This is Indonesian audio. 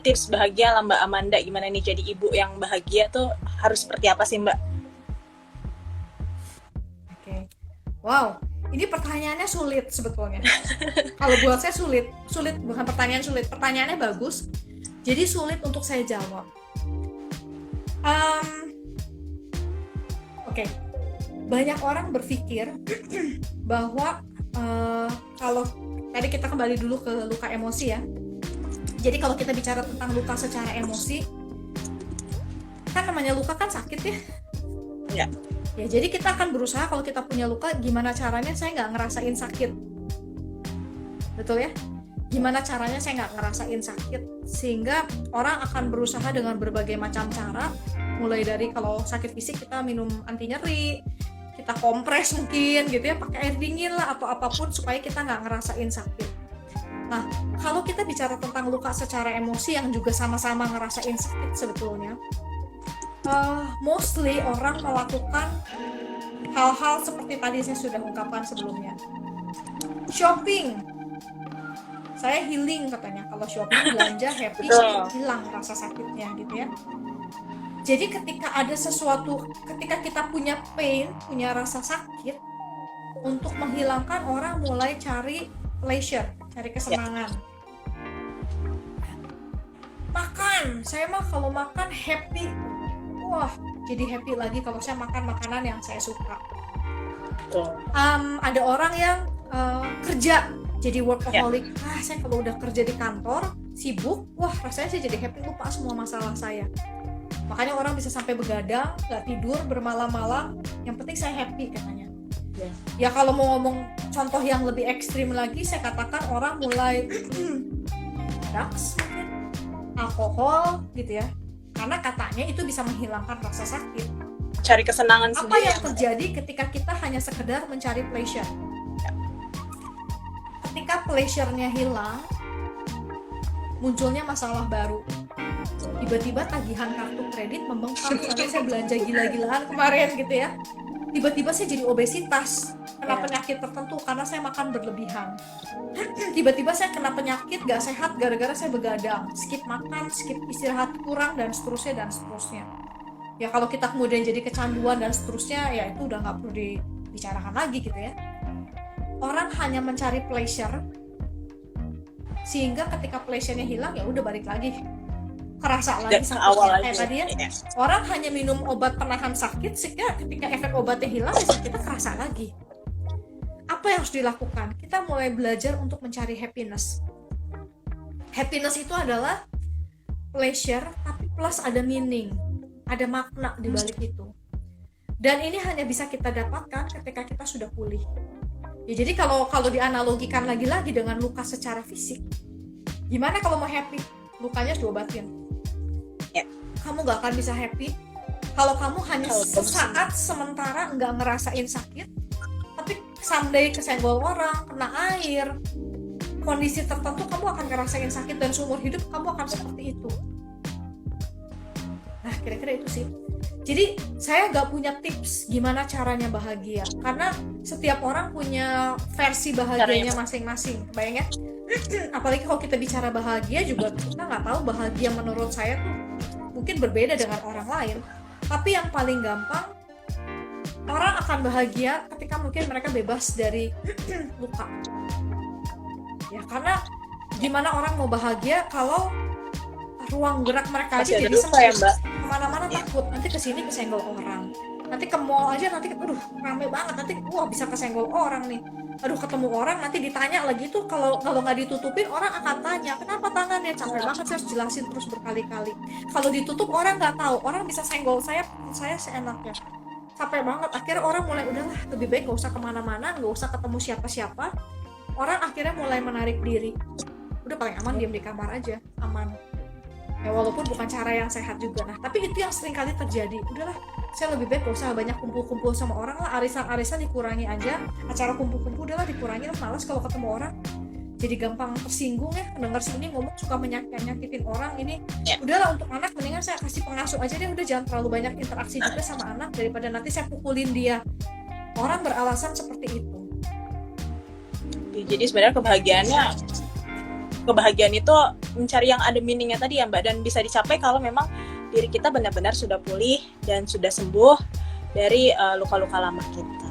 tips bahagia lah Mbak Amanda, gimana nih jadi ibu yang bahagia tuh harus seperti apa sih Mbak? Oke. Wow, ini pertanyaannya sulit sebetulnya. Kalau buat saya sulit bukan pertanyaan sulit, pertanyaannya bagus. Jadi sulit untuk saya jawab. Oke. Banyak orang berpikir bahwa kalau tadi kita kembali dulu ke luka emosi ya. Jadi kalau kita bicara tentang luka secara emosi, kan namanya luka kan sakit ya. Ya. Ya, jadi kita akan berusaha kalau kita punya luka, gimana caranya saya nggak ngerasain sakit. Betul ya? Gimana caranya saya nggak ngerasain sakit. Sehingga orang akan berusaha dengan berbagai macam cara, mulai dari kalau sakit fisik kita minum anti nyeri, kita kompres mungkin gitu ya, pakai air dingin lah atau apapun supaya kita nggak ngerasain sakit. Nah, kalau kita bicara tentang luka secara emosi yang juga sama-sama ngerasain sakit sebetulnya, mostly orang melakukan hal-hal seperti tadi saya sudah ungkapkan sebelumnya. Shopping, saya healing katanya. Kalau shopping, belanja, happy, hilang rasa sakitnya gitu ya. Jadi ketika ada sesuatu, ketika kita punya pain, punya rasa sakit, untuk menghilangkan orang mulai cari pleasure, cari kesenangan. Makan, saya mah kalau makan happy. Wah, jadi happy lagi kalau saya makan makanan yang saya suka. Ada orang yang kerja jadi workaholic. Saya kalau udah kerja di kantor sibuk, wah rasanya saya jadi happy, lupa semua masalah saya. Makanya orang bisa sampai begadang, nggak tidur, bermalam-malam. Yang penting saya happy katanya. Ya kalau mau ngomong contoh yang lebih ekstrim lagi, saya katakan orang mulai drugs, alkohol gitu ya. Karena katanya itu bisa menghilangkan rasa sakit. Cari kesenangan apa sendiri. Apa yang terjadi ketika kita hanya sekedar mencari pleasure? Ketika pleasure-nya hilang, munculnya masalah baru. Tiba-tiba tagihan kartu kredit membengkak, sampai saya belanja gila-gilaan kemarin gitu ya. Tiba-tiba saya jadi obesitas, kena penyakit tertentu karena saya makan berlebihan. Tiba-tiba saya kena penyakit gak sehat gara-gara saya begadang, skip makan, skip istirahat kurang, dan seterusnya dan seterusnya. Ya kalau kita kemudian jadi kecanduan dan seterusnya, ya itu udah gak perlu dibicarakan lagi gitu ya. Orang hanya mencari pleasure, sehingga ketika pleasure-nya hilang, ya udah balik lagi, kerasa lagi sakitnya kayak tadi ya. Orang hanya minum obat penahan sakit, sehingga ketika efek obatnya hilang, ya sakitnya kerasa lagi. Apa yang harus dilakukan? Kita mulai belajar untuk mencari happiness. Happiness itu adalah pleasure, tapi plus ada meaning, ada makna di balik itu. Dan ini hanya bisa kita dapatkan ketika kita sudah pulih. Ya, jadi kalau dianalogikan lagi-lagi dengan luka secara fisik, gimana kalau mau happy? Lukanya harus diobatin. Kamu gak akan bisa happy kalau kamu hanya sesaat sementara nggak ngerasain sakit, tapi someday kesenggol orang, kena air, kondisi tertentu kamu akan ngerasain sakit, dan seumur hidup kamu akan seperti itu. Nah, kira-kira itu sih. Jadi saya nggak punya tips gimana caranya bahagia, karena setiap orang punya versi bahagianya masing-masing. Bayangnya, apalagi kalau kita bicara bahagia juga, kita nggak tahu bahagia menurut saya tuh mungkin berbeda dengan orang lain. Tapi yang paling gampang, orang akan bahagia ketika mungkin mereka bebas dari luka. Ya karena gimana orang mau bahagia kalau ruang gerak mereka aja jadi sempit, kemana-mana takut, nanti kesini kesenggol orang, nanti ke mall aja nanti aduh rame banget, nanti wah bisa kesenggol orang nih, aduh ketemu orang nanti ditanya lagi tuh, kalau nggak ditutupin orang akan tanya kenapa tangannya, capek banget saya harus jelasin terus berkali-kali. Kalau ditutup orang nggak tahu, orang bisa senggol saya seenaknya, capek banget. Akhirnya orang mulai udahlah lebih baik nggak usah kemana-mana, nggak usah ketemu siapa-siapa. Orang akhirnya mulai menarik diri, udah paling aman diam di kamar aja, aman. Ya walaupun bukan cara yang sehat juga. Nah tapi itu yang sering kali terjadi, udahlah saya lebih baik gak usah banyak kumpul-kumpul sama orang lah, arisan-arisan dikurangi aja, acara kumpul-kumpul udahlah dikurangi lah, malas kalau ketemu orang, jadi gampang tersinggung ya, dengar sini ngomong suka menyakitin orang ini. Udahlah untuk anak mendingan saya kasih pengasuh aja deh, udah jangan terlalu banyak interaksi juga sama anak, daripada nanti saya pukulin dia. Orang beralasan seperti itu. Jadi sebenarnya kebahagiaan itu mencari yang ada meaningnya tadi ya Mbak, dan bisa dicapai kalau memang diri kita benar-benar sudah pulih dan sudah sembuh dari luka-luka lama kita.